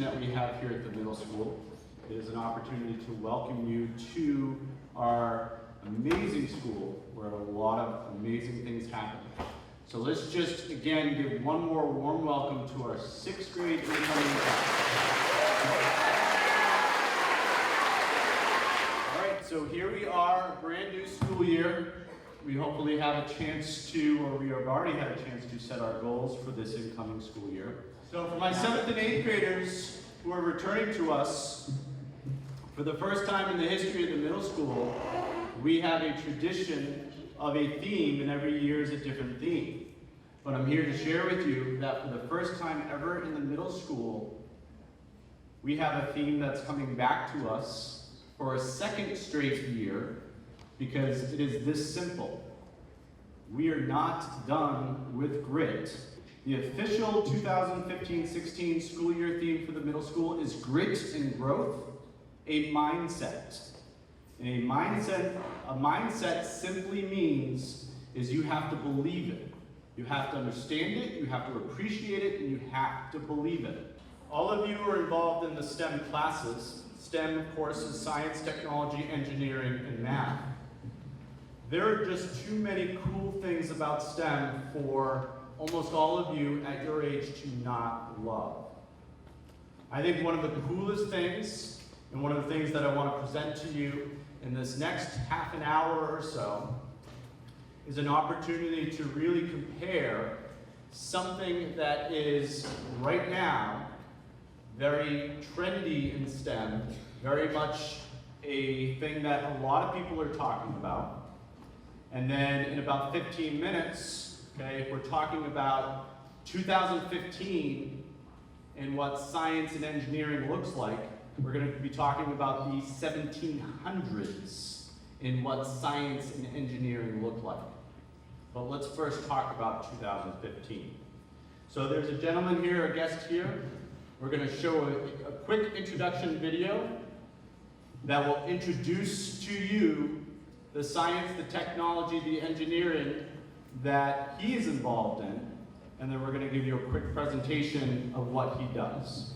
that we have here at the middle school. It is an opportunity to welcome you to our amazing school where a lot of amazing things happen. So let's just, again, give one more warm welcome to our 6th grade incoming class. All right, so here we are, brand new school year. We hopefully have a chance to, or we have already had a chance to set our goals for this incoming school year. So for my 7th and 8th graders who are returning to us, for the first time in the history of the middle school, we have a tradition of a theme, and every year is a different theme. But I'm here to share with you that for the first time ever in the middle school, we have a theme that's coming back to us for a 2nd straight year, because it is this simple. We are not done with grit. The official 2015-16 school year theme for the middle school is Grit and Growth, a Mindset. And a mindset simply means is you have to believe it. You have to understand it, you have to appreciate it, and you have to believe it. All of you are involved in the STEM classes. STEM, of course, is science, technology, engineering, and math. There are just too many cool things about STEM for almost all of you at your age to not love. I think one of the coolest things, and one of the things that I want to present to you in this next half an hour or so, is an opportunity to really compare something that is right now very trendy in STEM, very much a thing that a lot of people are talking about. And then in about 15 minutes, okay, we're talking about 2015 and what science and engineering looks like. We're going to be talking about the 1700s and what science and engineering look like. But let's first talk about 2015. So there's a gentleman here, a guest here. We're going to show a quick introduction video that will introduce to you the science, the technology, the engineering that he is involved in, and then we're going to give you a quick presentation of what he does.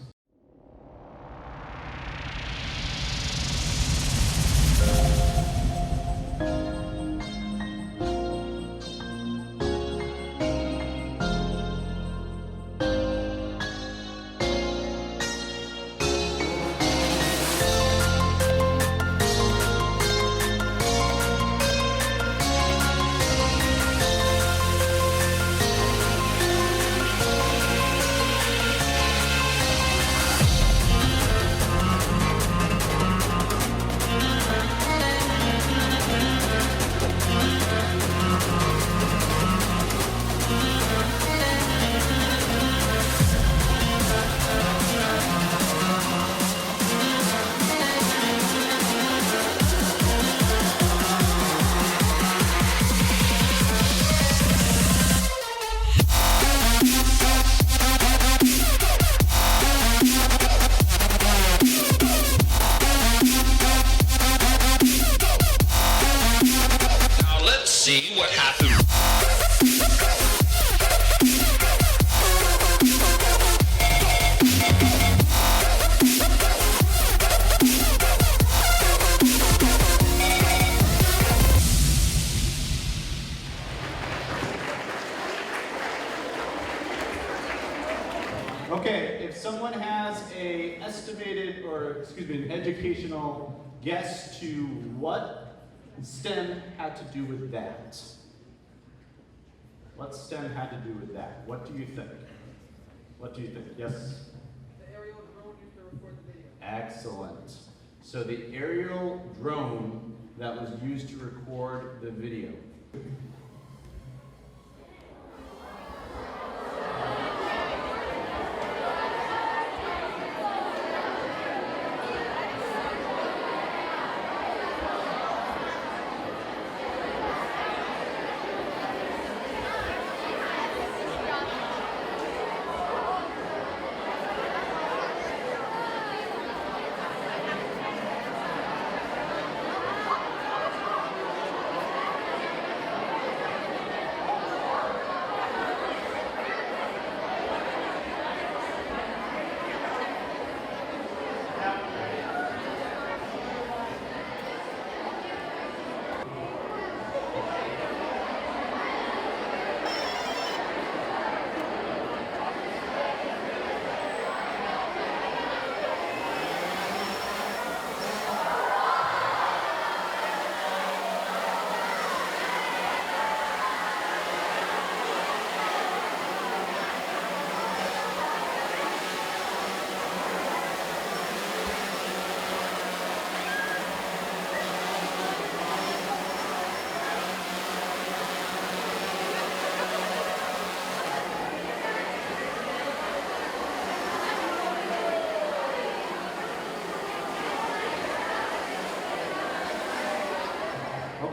See what happened. Okay, if someone has an an educational guess to what STEM had to do with that. What STEM had to do with that? What do you think? What do you think? Yes? The aerial drone used to record the video. Excellent. So the aerial drone that was used to record the video.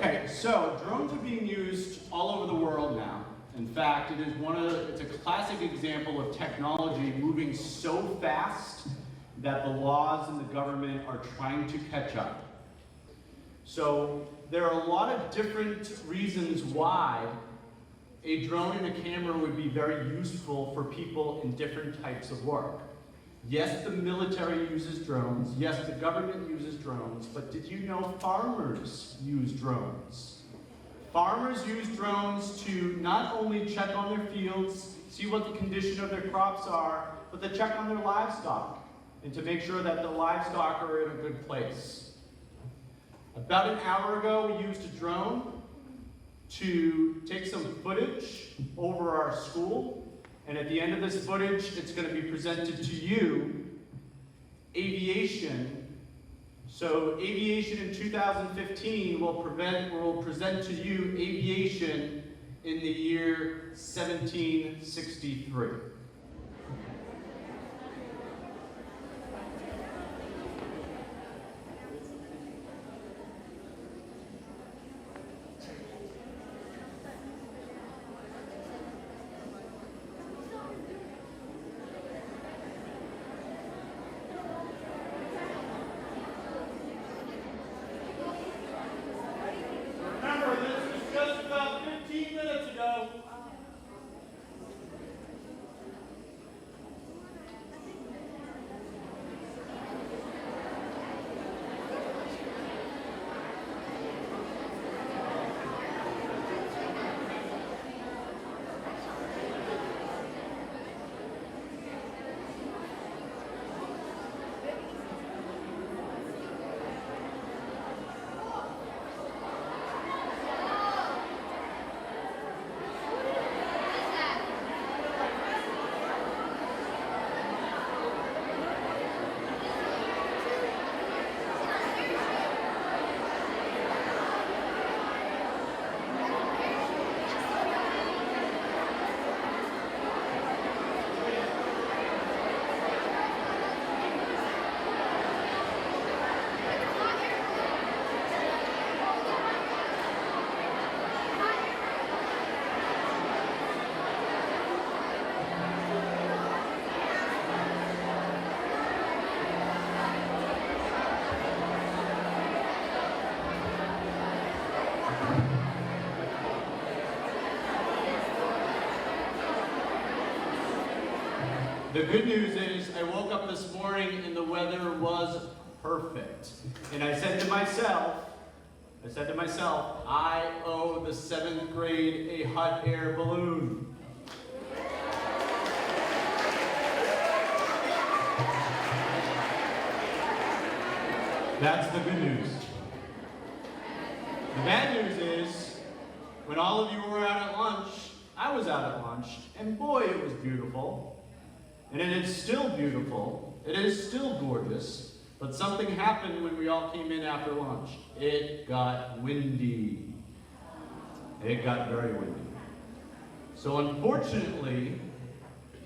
Okay, so drones are being used all over the world now. In fact, it's a classic example of technology moving so fast that the laws and the government are trying to catch up. So there are a lot of different reasons why a drone and a camera would be very useful for people in different types of work. Yes, the military uses drones. Yes, the government uses drones. But did you know farmers use drones? Farmers use drones to not only check on their fields, see what the condition of their crops are, but to check on their livestock and to make sure that the livestock are in a good place. About an hour ago, we used a drone to take some footage over our school. And at the end of this footage, it's going to be presented to you, aviation. So aviation in 2015 will present to you aviation in the year 1763. The good news is I woke up this morning and the weather was perfect. And I said to myself, I owe the 7th grade a hot air balloon. That's the good news. The bad news is, when all of you were out at lunch, I was out at lunch, and boy, it was beautiful. And it is still beautiful, it is still gorgeous, but something happened when we all came in after lunch. It got windy. It got very windy. So unfortunately,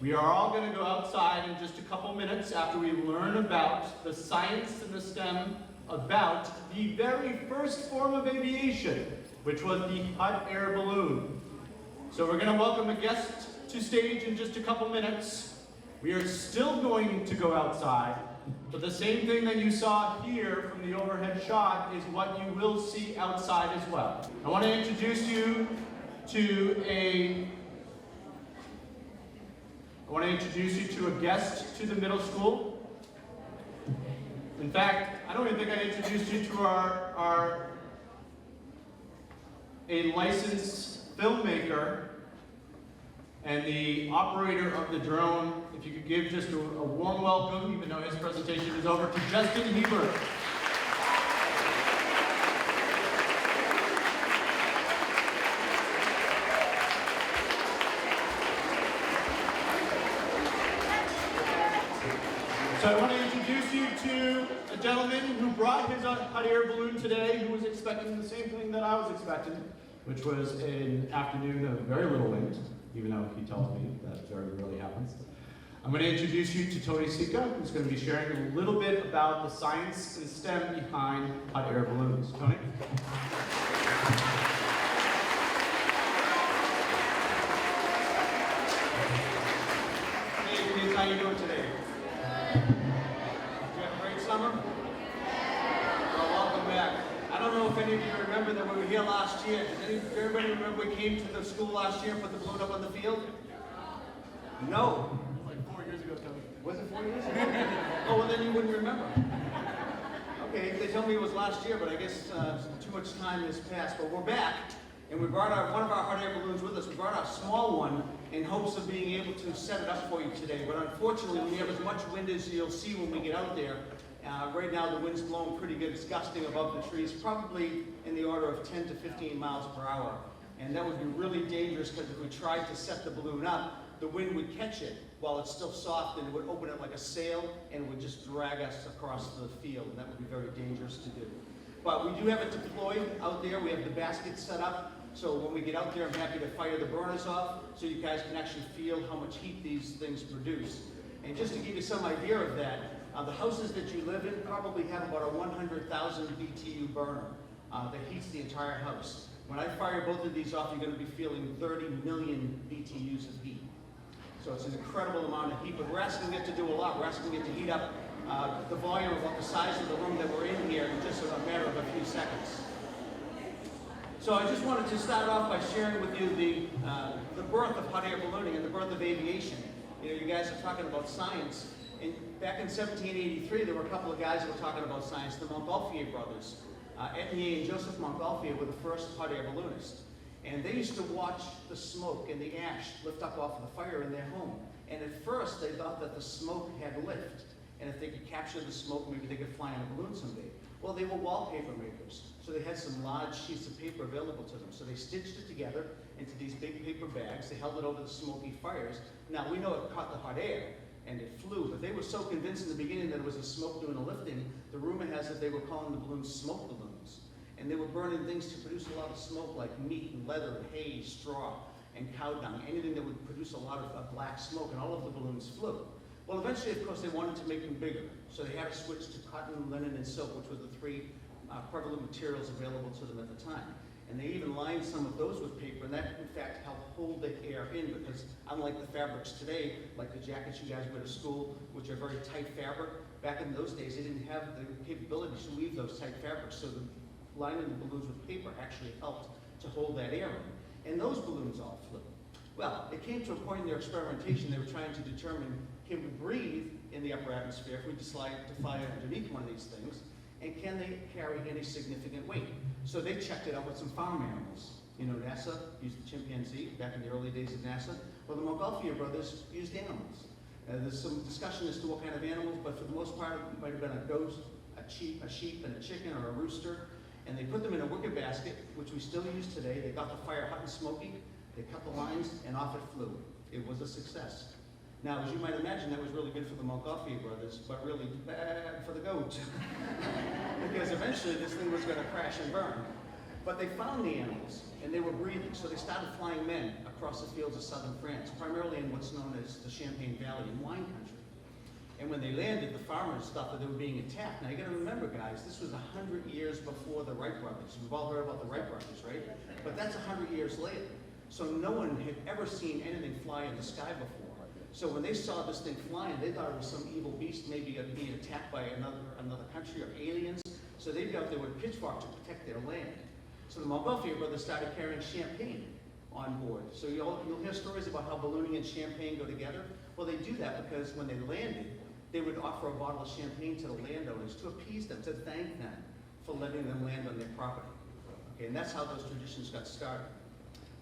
we are all going to go outside in just a couple minutes after we learn about the science and the STEM about the very first form of aviation, which was the hot air balloon. So we're going to welcome a guest to stage in just a couple minutes. We are still going to go outside, but the same thing that you saw here from the overhead shot is what you will see outside as well. I want to introduce you to a guest to the middle school. In fact, I don't even think I introduced you to a licensed filmmaker and the operator of the drone. If you could give just a warm welcome, even though his presentation is over, to Justin Hebert. So I want to introduce you to a gentleman who brought his hot air balloon today, who was expecting the same thing that I was expecting, which was an afternoon of very little wind, even though he tells me that very rarely happens. I'm going to introduce you to Tony Sika, who's going to be sharing a little bit about the science and STEM behind hot air balloons. Tony? Hey kids, how you doing today? Did you have a great summer? Well, welcome back. I don't know if any of you remember that we were here last year. Does everybody remember we came to the school last year and put the balloon up on the field? No. Like 4 years ago, Tony. Was it 4 years ago? Oh, well then you wouldn't remember. Okay, they told me it was last year, but I guess too much time has passed. But we're back, and we brought one of our hot air balloons with us. We brought our small one in hopes of being able to set it up for you today. But unfortunately, we have as much wind as you'll see when we get out there. Right now, the wind's blowing pretty good. It's gusting above the trees, probably in the order of 10 to 15 miles per hour. And that would be really dangerous because if we tried to set the balloon up, the wind would catch it while it's still soft and it would open it like a sail and it would just drag us across the field, and that would be very dangerous to do. But we do have it deployed out there. We have the basket set up, so when we get out there, I'm happy to fire the burners off so you guys can actually feel how much heat these things produce. And just to give you some idea of that, the houses that you live in probably have about a 100,000 BTU burner that heats the entire house. When I fire both of these off, you're going to be feeling 30 million BTUs of heat. So it's an incredible amount of heat, but we're asking it to do a lot. We're asking it to heat up the volume about the size of the room that we're in here in just a matter of a few seconds. So I just wanted to start off by sharing with you the birth of hot air ballooning and the birth of aviation. You know, you guys are talking about science. And back in 1783, there were a couple of guys that were talking about science, the Montgolfier brothers. Etienne and Joseph Montgolfier were the first hot air balloonists. And they used to watch the smoke and the ash lift up off of the fire in their home. And at first, they thought that the smoke had lift. And if they could capture the smoke, maybe they could fly in a balloon someday. Well, they were wallpaper makers. So they had some large sheets of paper available to them. So they stitched it together into these big paper bags. They held it over the smoky fires. Now, we know it caught the hot air and it flew, but they were so convinced in the beginning that it was the smoke doing the lifting, the rumor has it they were calling the balloons smoke balloons. And they were burning things to produce a lot of smoke, like meat and leather and hay, straw, and cow dung, anything that would produce a lot of black smoke, and all of the balloons flew. Well, eventually, of course, they wanted to make them bigger, so they had to switch to cotton, linen, and silk, which were the three prevalent materials available to them at the time. And they even lined some of those with paper, and that, in fact, helped hold the air in, because unlike the fabrics today, like the jackets you guys wear to school, which are very tight fabric, back in those days, they didn't have the capability to weave those tight fabrics, so the lining the balloons with paper actually helped to hold that air in. And those balloons all flew. Well, it came to a point in their experimentation, they were trying to determine, can we breathe in the upper atmosphere if we decide to fly underneath one of these things, and can they carry any significant weight? So they checked it out with some farm animals. You know, NASA used the chimpanzee back in the early days of NASA. Well, the Montgolfier brothers used animals. There's some discussion as to what kind of animals, but for the most part, it might have been a goat, a sheep, and a chicken, or a rooster. And they put them in a wicker basket, which we still use today. They got the fire hot and smoky. They cut the lines, and off it flew. It was a success. Now, as you might imagine, that was really good for the Montgolfier brothers, but really bad for the goat. Because eventually this thing was going to crash and burn. But they found the animals, and they were breathing, so they started flying men across the fields of southern France, primarily in what's known as the Champagne Valley in wine country. And when they landed, the farmers thought that they were being attacked. Now, you got to remember, guys, this was 100 years before the Wright brothers. We've all heard about the Wright brothers, right? But that's 100 years later. So no one had ever seen anything fly in the sky before. So when they saw this thing flying, they thought it was some evil beast, maybe being attacked by another country or aliens. So they'd be out there with a pitchfork to protect their land. So the Montgolfier brothers started carrying champagne on board. So you'll hear stories about how ballooning and champagne go together. Well, they do that because when they landed, they would offer a bottle of champagne to the landowners to appease them, to thank them for letting them land on their property. Okay, and that's how those traditions got started.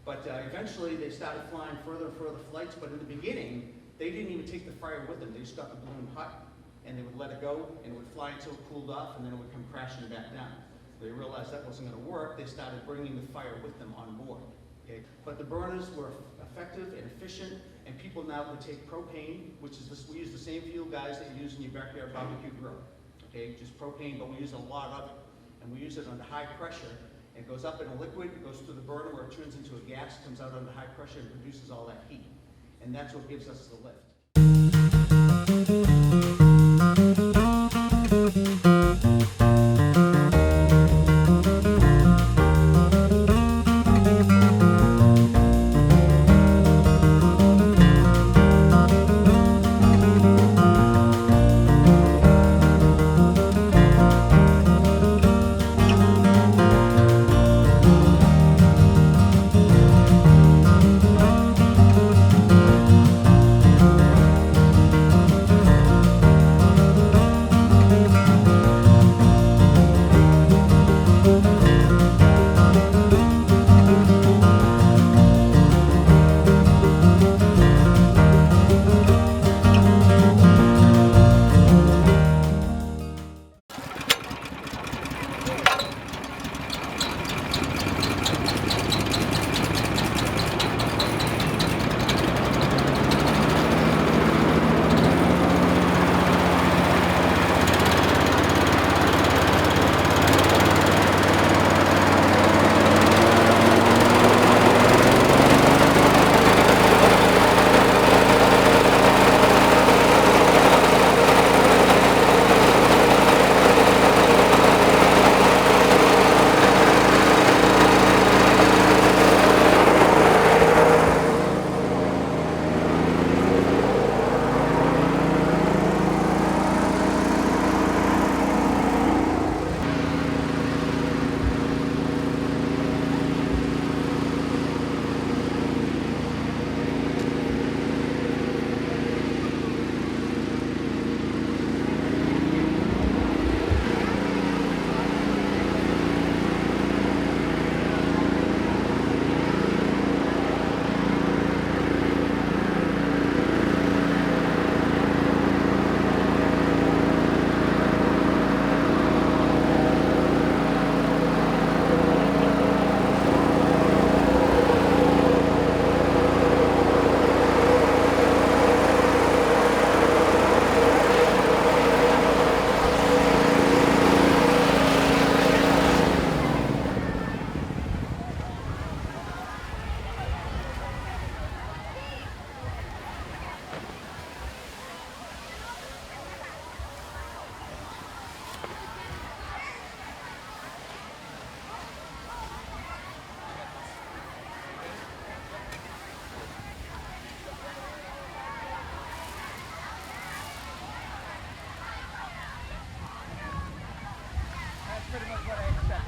But eventually they started flying further and further flights, but in the beginning, they didn't even take the fire with them. They just got the balloon hot, and they would let it go, and it would fly until it cooled off, and then it would come crashing back down. They realized that wasn't going to work. They started bringing the fire with them on board. Okay? But the burners were effective and efficient, and people now would take propane, which is this, we use the same fuel, guys, that you use in your backyard barbecue grill. Okay, just propane, but we use a lot of it, and we use it under high pressure. It goes up in a liquid, it goes through the burner where it turns into a gas, comes out under high pressure and produces all that heat. And that's what gives us the lift. Pretty much what I expect.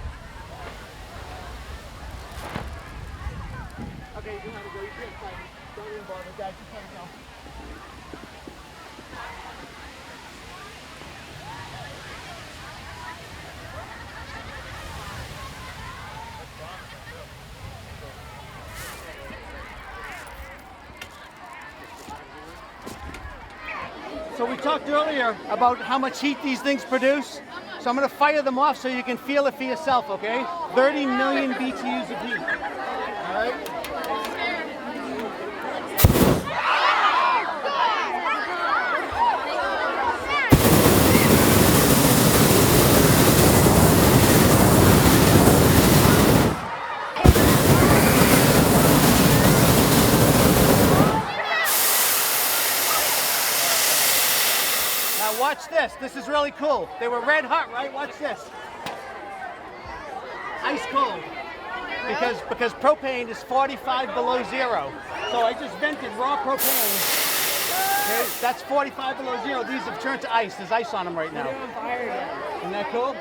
Okay, you know how to go. You can't fight. Don't even bother, guys. Just let it go. So we talked earlier about how much heat these things produce. So I'm going to fire them off so you can feel it for yourself, okay? 30 million BTUs of heat. All right? Now watch this. This is really cool. They were red hot, right? Watch this. Ice cold. Because propane is 45 below zero. So I just vented raw propane. Okay, that's 45 below zero. These have turned to ice. There's ice on them right now. They're on fire yet. Isn't that cool?